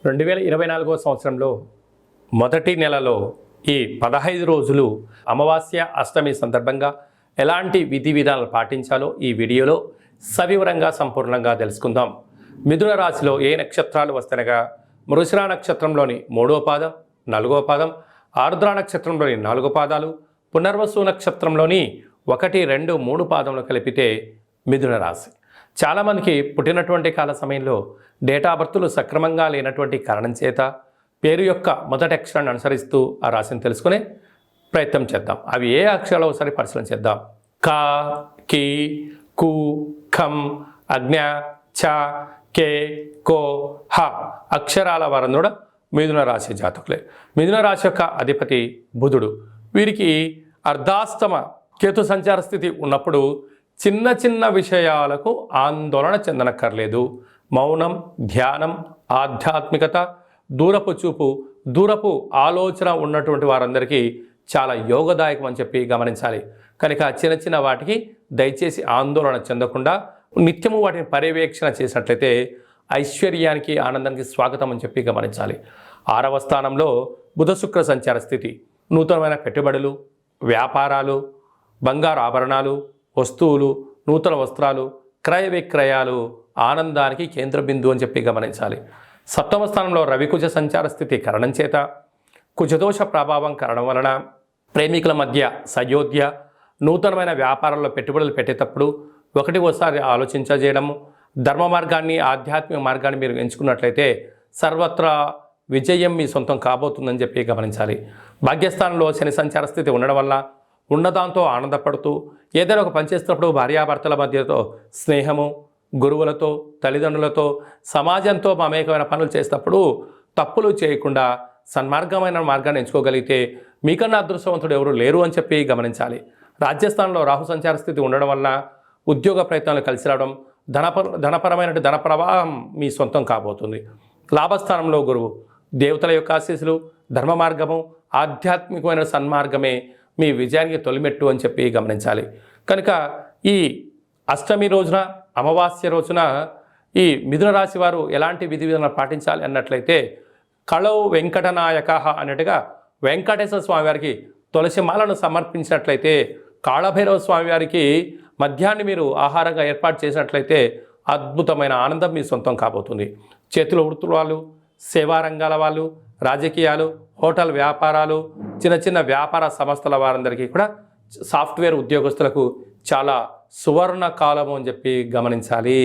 2024వ సంవత్సరంలో మొదటి నెలలో ఈ 15 రోజులు అమావాస్య అష్టమి సందర్భంగా ఎలాంటి విధి విధానాలు పాటించాలో ఈ వీడియోలో సవివరంగా సంపూర్ణంగా తెలుసుకుందాం. మిథున రాశిలో ఏ నక్షత్రాలు వస్తనగా మృగశిర నక్షత్రంలోని 3వ పాదం, 4వ పాదం, ఆరుద్ర నక్షత్రంలోని 4 పాదాలు, పునర్వసు నక్షత్రంలోని 1, 2, 3 పాదములు కలిపితే మిథున రాశి. చాలామందికి పుట్టినటువంటి కాల సమయంలో డేటా బర్తులు సక్రమంగా లేనటువంటి కారణం చేత పేరు యొక్క మొదటి అక్షరాన్ని అనుసరిస్తూ ఆ రాశిని తెలుసుకునే ప్రయత్నం చేద్దాం. అవి ఏ అక్షరాలు ఒకసారి పరిశీలన చేద్దాం. క, కి, కు, ఖం, అజ్ఞ, ఛ, కే, కో, హ అక్షరాల వారందరూ కూడా మిథున రాశి జాతకులే. మిథున రాశి యొక్క అధిపతి బుధుడు. వీరికి అర్ధాష్టమ కేతు సంచార స్థితి ఉన్నప్పుడు చిన్న చిన్న విషయాలకు ఆందోళన చెందనక్కర్లేదు. మౌనం, ధ్యానం, ఆధ్యాత్మికత, దూరపు చూపు, దూరపు ఆలోచన ఉన్నటువంటి వారందరికీ చాలా యోగదాయకం అని చెప్పి గమనించాలి. కనుక చిన్న చిన్న వాటికి దయచేసి ఆందోళన చెందకుండా నిత్యము వాటిని పర్యవేక్షణ చేసినట్లయితే ఐశ్వర్యానికి, ఆనందానికి స్వాగతం అని చెప్పి గమనించాలి. 6వ స్థానంలో బుధ శుక్ర సంచార స్థితి. నూతనమైన పెట్టుబడులు, వ్యాపారాలు, బంగారు ఆభరణాలు, వస్తువులు, నూతన వస్త్రాలు, క్రయ విక్రయాలు ఆనందానికి కేంద్ర బిందువు అని చెప్పి గమనించాలి. 7వ స్థానంలో రవికుజ సంచార స్థితి కారణం చేత కుజదోష ప్రభావం కారణం వలన ప్రేమికుల మధ్య సయోధ్య, నూతనమైన వ్యాపారాల్లో పెట్టుబడులు పెట్టేటప్పుడు ఒకసారి ఆలోచించజేయడము, ధర్మ మార్గాన్ని, ఆధ్యాత్మిక మార్గాన్ని మీరు ఎంచుకున్నట్లయితే సర్వత్రా విజయం మీ సొంతం కాబోతుందని చెప్పి గమనించాలి. భాగ్యస్థానంలో శని సంచార స్థితి ఉండడం వల్ల ఉన్నదాంతో ఆనందపడుతూ ఏదైనా ఒక పని చేస్తున్నప్పుడు భార్యాభర్తల మధ్యతో స్నేహము, గురువులతో, తల్లిదండ్రులతో, సమాజంతో మమేకమైన పనులు చేసేటప్పుడు తప్పులు చేయకుండా సన్మార్గమైన మార్గాన్ని ఎంచుకోగలిగితే మీకన్నా అదృష్టవంతుడు ఎవరు లేరు అని చెప్పి గమనించాలి. రాజ్యస్థానంలో రాహు సంచార స్థితి ఉండడం వల్ల ఉద్యోగ ప్రయత్నాలు కలిసి రావడం, ధనపరమైన ధన ప్రవాహం మీ సొంతం కాబోతుంది. లాభస్థానంలో గురువు. దేవతల యొక్క ఆశీస్సులు, ధర్మ మార్గము, ఆధ్యాత్మికమైన సన్మార్గమే మీ విజయానికి తొలిమెట్టు అని చెప్పి గమనించాలి. కనుక ఈ అష్టమి రోజున, అమావాస్య రోజున ఈ మిథున రాశి వారు ఎలాంటి విధి విధానాలు పాటించాలి అన్నట్లయితే కళౌ వెంకటనాయక అన్నట్టుగా వెంకటేశ్వర స్వామివారికి తులసి మాలను సమర్పించినట్లయితే, కాళభైరవ స్వామివారికి మధ్యాహ్నం మీరు ఆహారంగా ఏర్పాటు చేసినట్లయితే అద్భుతమైన ఆనందం మీ సొంతం కాబోతుంది. చేతుల వృత్తుల వాళ్ళు, సేవా రంగాల వాళ్ళు, రాజకీయాలు, హోటల్ వ్యాపారాలు, చిన్న చిన్న వ్యాపార సంస్థల వారందరికీ కూడా, సాఫ్ట్వేర్ ఉద్యోగస్తులకు చాలా సువర్ణ కాలము అని చెప్పి గమనించాలి.